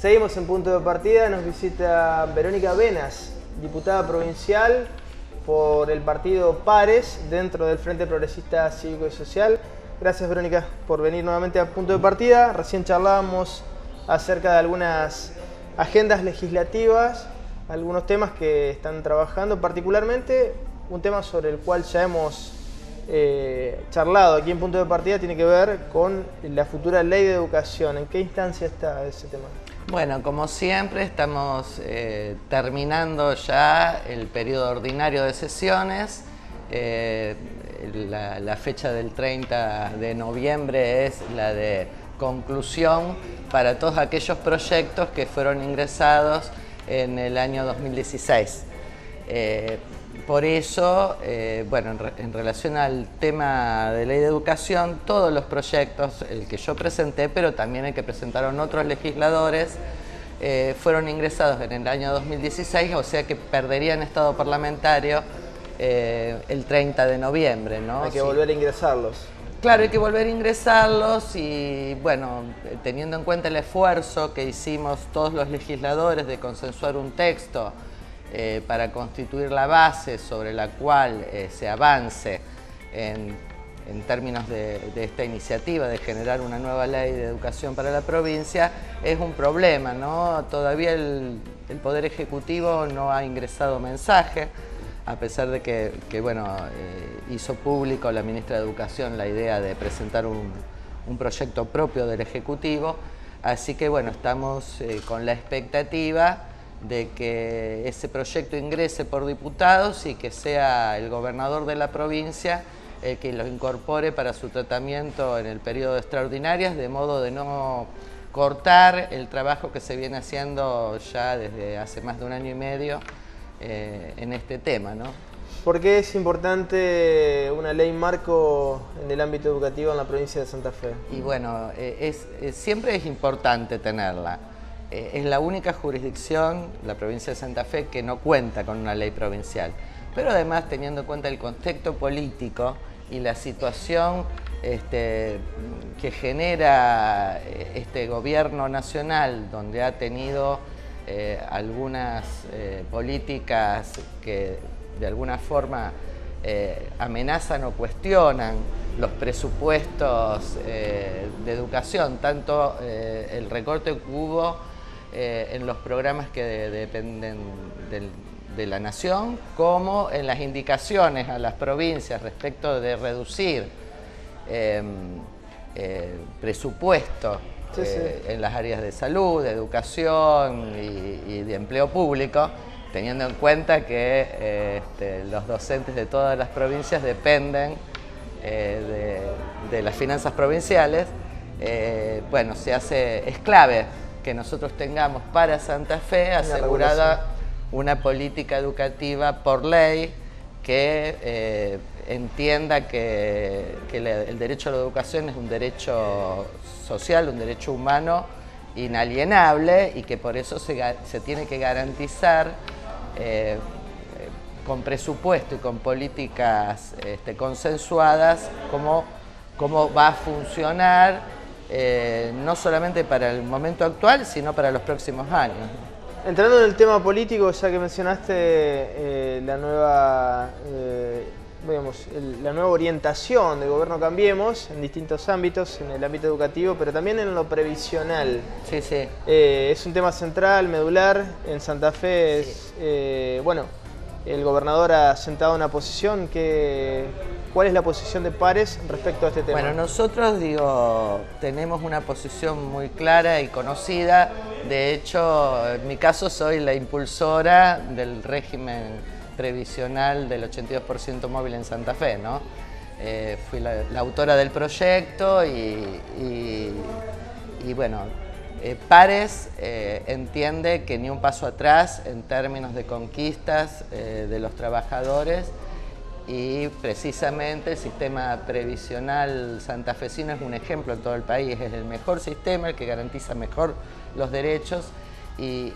Seguimos en Punto de Partida, nos visita Verónica Venas, diputada provincial por el partido Pares dentro del Frente Progresista Cívico y Social. Gracias, Verónica, por venir nuevamente a Punto de Partida. Recién charlábamos acerca de algunas agendas legislativas, algunos temas que están trabajando, particularmente un tema sobre el cual ya hemos charlado aquí en Punto de Partida tiene que ver con la futura ley de educación. ¿En qué instancia está ese tema? Bueno, como siempre estamos terminando ya el periodo ordinario de sesiones. La fecha del 30 de noviembre es la de conclusión para todos aquellos proyectos que fueron ingresados en el año 2016. Por eso, bueno, en relación al tema de ley de educación, todos los proyectos, el que yo presenté, pero también el que presentaron otros legisladores, fueron ingresados en el año 2016, o sea que perderían estado parlamentario el 30 de noviembre, ¿no? Hay que volver a ingresarlos. Claro, hay que volver a ingresarlos y, bueno, teniendo en cuenta el esfuerzo que hicimos todos los legisladores de consensuar un texto para constituir la base sobre la cual se avance en términos de esta iniciativa de generar una nueva ley de educación para la provincia, es un problema, ¿no? Todavía el Poder Ejecutivo no ha ingresado mensaje, a pesar de que bueno, hizo público la ministra de Educación la idea de presentar un proyecto propio del Ejecutivo, así que bueno, estamos con la expectativa de que ese proyecto ingrese por diputados y que sea el gobernador de la provincia el que lo incorpore para su tratamiento en el periodo de extraordinarias, de modo de no cortar el trabajo que se viene haciendo ya desde hace más de un año y medio en este tema, ¿no? ¿Por qué es importante una ley marco en el ámbito educativo en la provincia de Santa Fe? Y bueno, siempre es importante tenerla. Es la única jurisdicción, la provincia de Santa Fe, que no cuenta con una ley provincial. Pero además, teniendo en cuenta el contexto político y la situación que genera este gobierno nacional, donde ha tenido algunas políticas que de alguna forma amenazan o cuestionan los presupuestos de educación, tanto el recorte que hubo en los programas que dependen de la nación, como en las indicaciones a las provincias respecto de reducir presupuesto en las áreas de salud, de educación y de empleo público, teniendo en cuenta que los docentes de todas las provincias dependen de las finanzas provinciales. Bueno, es clave que nosotros tengamos para Santa Fe asegurada una política educativa por ley que entienda que el derecho a la educación es un derecho social, un derecho humano inalienable y que por eso se tiene que garantizar con presupuesto y con políticas consensuadas cómo va a funcionar no solamente para el momento actual, sino para los próximos años. Entrando en el tema político, ya que mencionaste la nueva orientación del gobierno Cambiemos en distintos ámbitos, en el ámbito educativo, pero también en lo previsional. Sí, sí. Es un tema central, medular. En Santa Fe bueno, el gobernador ha sentado una posición. ¿Cuál es la posición de Pares respecto a este tema? Bueno, nosotros tenemos una posición muy clara y conocida. De hecho, en mi caso soy la impulsora del régimen previsional del 82% móvil en Santa Fe, ¿no? Fui la autora del proyecto y bueno, Pares entiende que ni un paso atrás en términos de conquistas de los trabajadores, y precisamente el sistema previsional santafesino es un ejemplo en todo el país, es el mejor sistema, el que garantiza mejor los derechos, y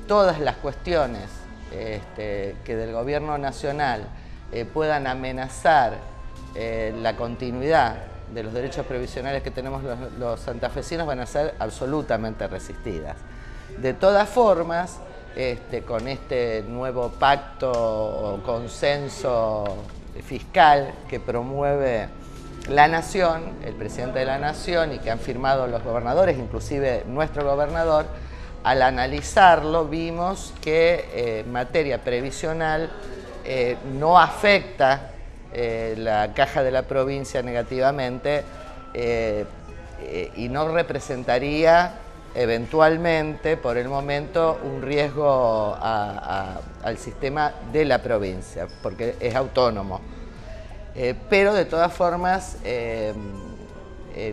todas las cuestiones que del gobierno nacional puedan amenazar la continuidad de los derechos previsionales que tenemos los santafesinos van a ser absolutamente resistidas. De todas formas, con este nuevo pacto o consenso fiscal que promueve la Nación, el presidente de la Nación, y que han firmado los gobernadores, inclusive nuestro gobernador, al analizarlo vimos que en materia previsional no afecta la caja de la provincia negativamente y no representaría eventualmente, por el momento, un riesgo al sistema de la provincia, porque es autónomo. Pero de todas formas,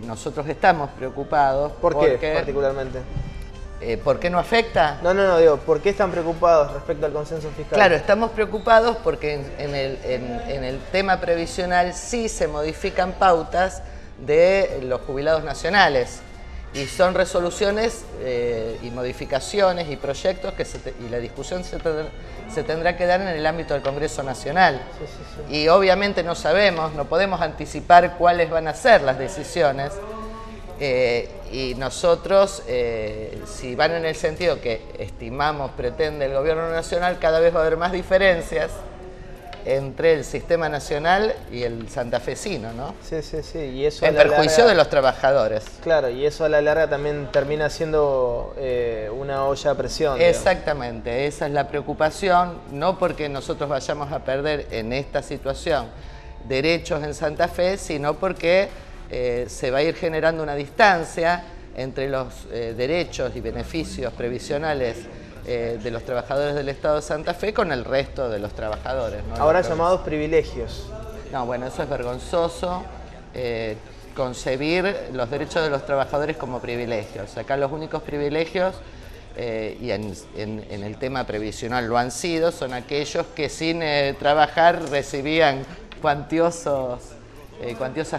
nosotros estamos preocupados. ¿Por qué particularmente? ¿Por qué no afecta? No, digo, ¿por qué están preocupados respecto al consenso fiscal? Claro, estamos preocupados porque en el tema previsional sí se modifican pautas de los jubilados nacionales. Y son resoluciones y modificaciones y proyectos y la discusión se tendrá que dar en el ámbito del Congreso Nacional. Sí. Y obviamente no sabemos, no podemos anticipar cuáles van a ser las decisiones. Y nosotros, si van en el sentido que estimamos, pretende el Gobierno Nacional, cada vez va a haber más diferencias entre el sistema nacional y el santafesino, ¿no? Sí. Y eso en perjuicio de los trabajadores. Claro, y eso a la larga también termina siendo una olla a presión. Exactamente, digamos. Esa es la preocupación, no porque nosotros vayamos a perder en esta situación derechos en Santa Fe, sino porque se va a ir generando una distancia entre los derechos y beneficios previsionales de los trabajadores del Estado de Santa Fe con el resto de los trabajadores, ¿no? Ahora llamados privilegios. No, bueno, eso es vergonzoso, concebir los derechos de los trabajadores como privilegios. Acá los únicos privilegios, y en el tema previsional lo han sido, son aquellos que sin trabajar recibían cuantiosas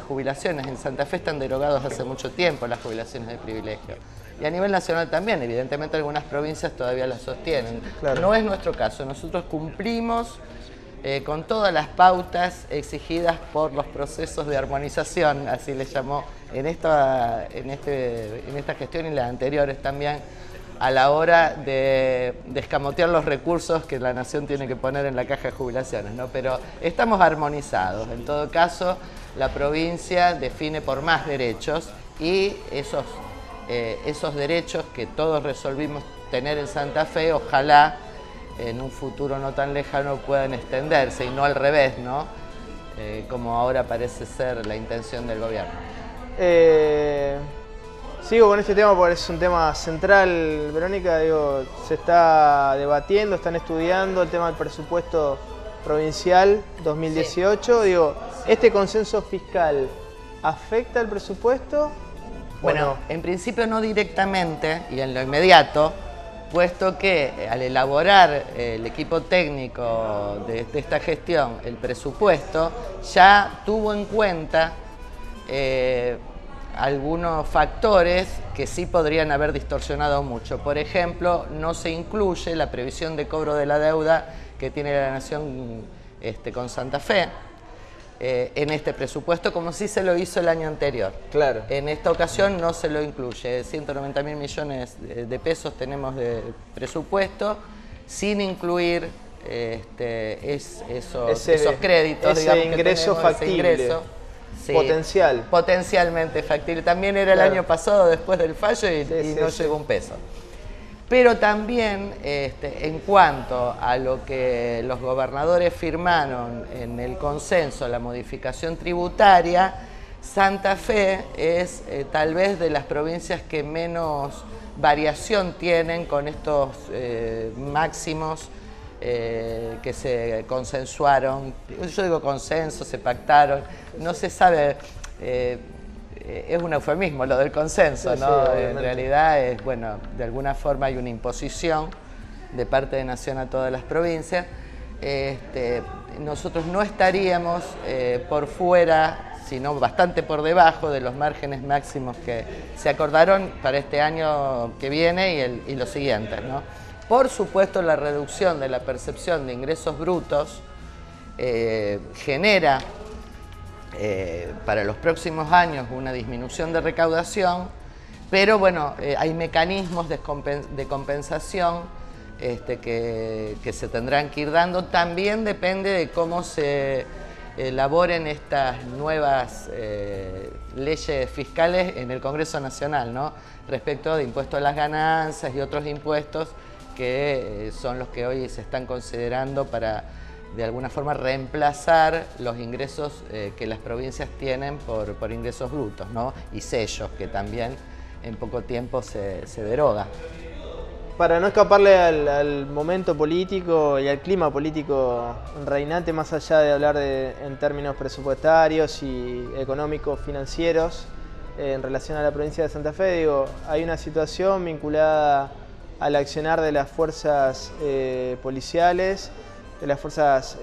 jubilaciones. En Santa Fe están derogados hace mucho tiempo las jubilaciones de privilegio. Y a nivel nacional también, evidentemente algunas provincias todavía las sostienen. Claro. No es nuestro caso, nosotros cumplimos con todas las pautas exigidas por los procesos de armonización, así le llamó en esta gestión y las anteriores también, a la hora de escamotear los recursos que la Nación tiene que poner en la caja de jubilaciones, ¿no? Pero estamos armonizados. En todo caso, la provincia define por más derechos y esos derechos que todos resolvimos tener en Santa Fe, ojalá en un futuro no tan lejano puedan extenderse y no al revés, ¿no? Como ahora parece ser la intención del gobierno. Sigo con este tema porque es un tema central, Verónica. Digo, se está debatiendo, están estudiando el tema del presupuesto provincial 2018. Sí. Digo, ¿este consenso fiscal afecta el presupuesto? Bueno, en principio no directamente y en lo inmediato, puesto que al elaborar el equipo técnico de esta gestión el presupuesto, ya tuvo en cuenta algunos factores que sí podrían haber distorsionado mucho. Por ejemplo, no se incluye la previsión de cobro de la deuda que tiene la Nación con Santa Fe en este presupuesto, como sí se lo hizo el año anterior. Claro. En esta ocasión no se lo incluye. 190.000 millones de pesos tenemos de presupuesto, sin incluir esos créditos, ese ingreso factible. Ese ingreso. Sí, potencialmente factible. También era el año pasado después del fallo y no llegó un peso. Pero también en cuanto a lo que los gobernadores firmaron en el consenso, la modificación tributaria, Santa Fe es tal vez de las provincias que menos variación tienen con estos máximos que se consensuaron. Yo digo consenso, se pactaron, no se sabe, es un eufemismo lo del consenso, sí, ¿no? Sí, en realidad es, bueno, de alguna forma hay una imposición de parte de Nación a todas las provincias. Nosotros no estaríamos por fuera, sino bastante por debajo de los márgenes máximos que se acordaron para este año que viene y los siguientes, ¿no? Por supuesto, la reducción de la percepción de ingresos brutos genera para los próximos años una disminución de recaudación, Pero bueno, hay mecanismos de compensación que se tendrán que ir dando. También depende de cómo se elaboren estas nuevas leyes fiscales en el Congreso Nacional, ¿no? Respecto de impuestos a las ganancias y otros impuestos que son los que hoy se están considerando para de alguna forma reemplazar los ingresos que las provincias tienen por ingresos brutos, ¿no? Y sellos, que también en poco tiempo se deroga. Para no escaparle al momento político y al clima político reinante, más allá de hablar en términos presupuestarios y económicos financieros en relación a la provincia de Santa Fe, digo, hay una situación vinculada al accionar de las fuerzas policiales, de las fuerzas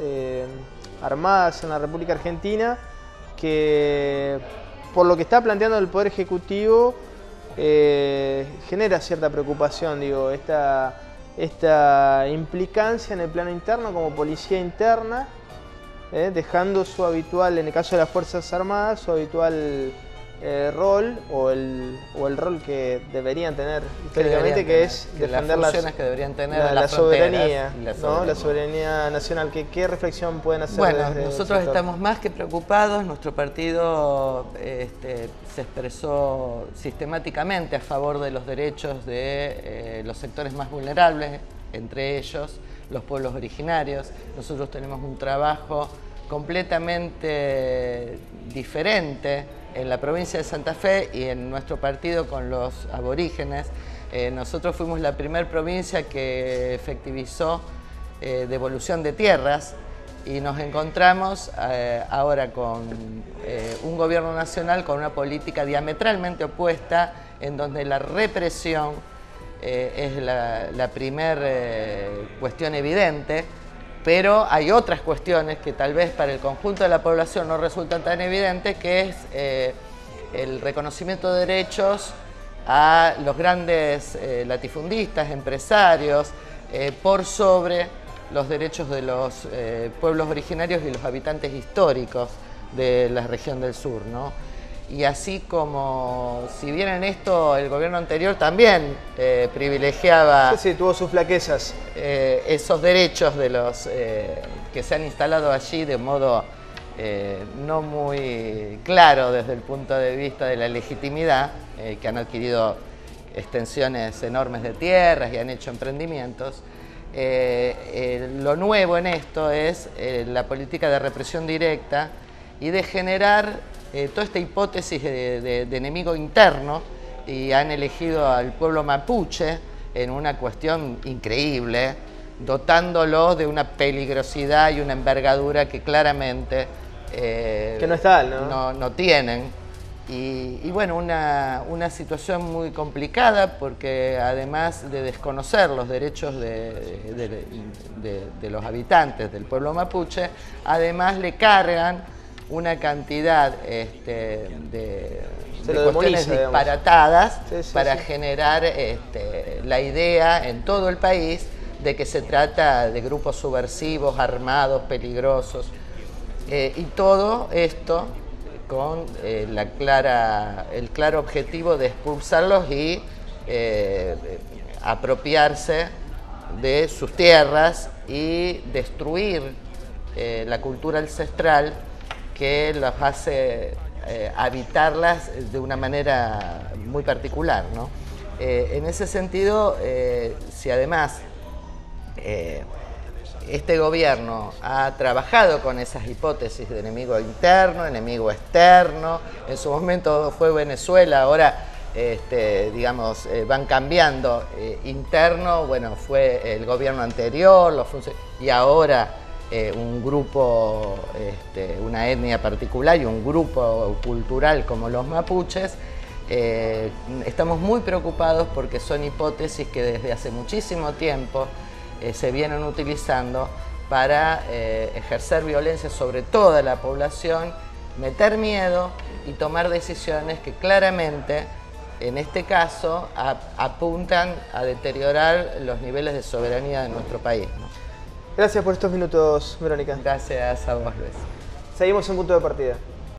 armadas en la República Argentina, que por lo que está planteando el Poder Ejecutivo genera cierta preocupación, digo, esta implicancia en el plano interno como policía interna, dejando su habitual, en el caso de las Fuerzas Armadas, su habitual rol o el rol que deberían tener históricamente, que es defender las funciones que deberían tener la soberanía, ¿no? La soberanía nacional. ¿Qué reflexión pueden hacer? Bueno, nosotros estamos más que preocupados. Nuestro partido se expresó sistemáticamente a favor de los derechos de los sectores más vulnerables, entre ellos los pueblos originarios. Nosotros tenemos un trabajo completamente diferente en la provincia de Santa Fe y en nuestro partido con los aborígenes. Nosotros fuimos la primera provincia que efectivizó devolución de tierras y nos encontramos ahora con un gobierno nacional con una política diametralmente opuesta, en donde la represión es la primera cuestión evidente. Pero hay otras cuestiones que tal vez para el conjunto de la población no resultan tan evidentes, que es el reconocimiento de derechos a los grandes latifundistas, empresarios, por sobre los derechos de los pueblos originarios y los habitantes históricos de la región del sur, ¿no? Y así como, si bien en esto el gobierno anterior también privilegiaba... Sí, tuvo sus flaquezas. Esos derechos de los que se han instalado allí de modo no muy claro desde el punto de vista de la legitimidad, que han adquirido extensiones enormes de tierras y han hecho emprendimientos. Lo nuevo en esto es la política de represión directa y de generar toda esta hipótesis de enemigo interno, y han elegido al pueblo mapuche en una cuestión increíble, dotándolo de una peligrosidad y una envergadura que claramente que no es tal, ¿no? No tienen. Y bueno, una situación muy complicada, porque además de desconocer los derechos de los habitantes del pueblo mapuche, además le cargan una cantidad de cuestiones disparatadas, para generar la idea en todo el país de que se trata de grupos subversivos, armados, peligrosos, y todo esto con el claro objetivo de expulsarlos y apropiarse de sus tierras y destruir la cultura ancestral que los hace habitarlas de una manera muy particular, ¿no? En ese sentido, si además este gobierno ha trabajado con esas hipótesis de enemigo interno, enemigo externo, en su momento fue Venezuela, ahora digamos, van cambiando, interno, bueno, fue el gobierno anterior, y ahora un grupo, una etnia particular y un grupo cultural como los mapuches. Estamos muy preocupados porque son hipótesis que desde hace muchísimo tiempo se vienen utilizando para ejercer violencia sobre toda la población, meter miedo y tomar decisiones que claramente, en este caso, apuntan a deteriorar los niveles de soberanía de nuestro país, ¿no? Gracias por estos minutos, Verónica. Gracias a vos, Luis. Seguimos en Punto de Partida.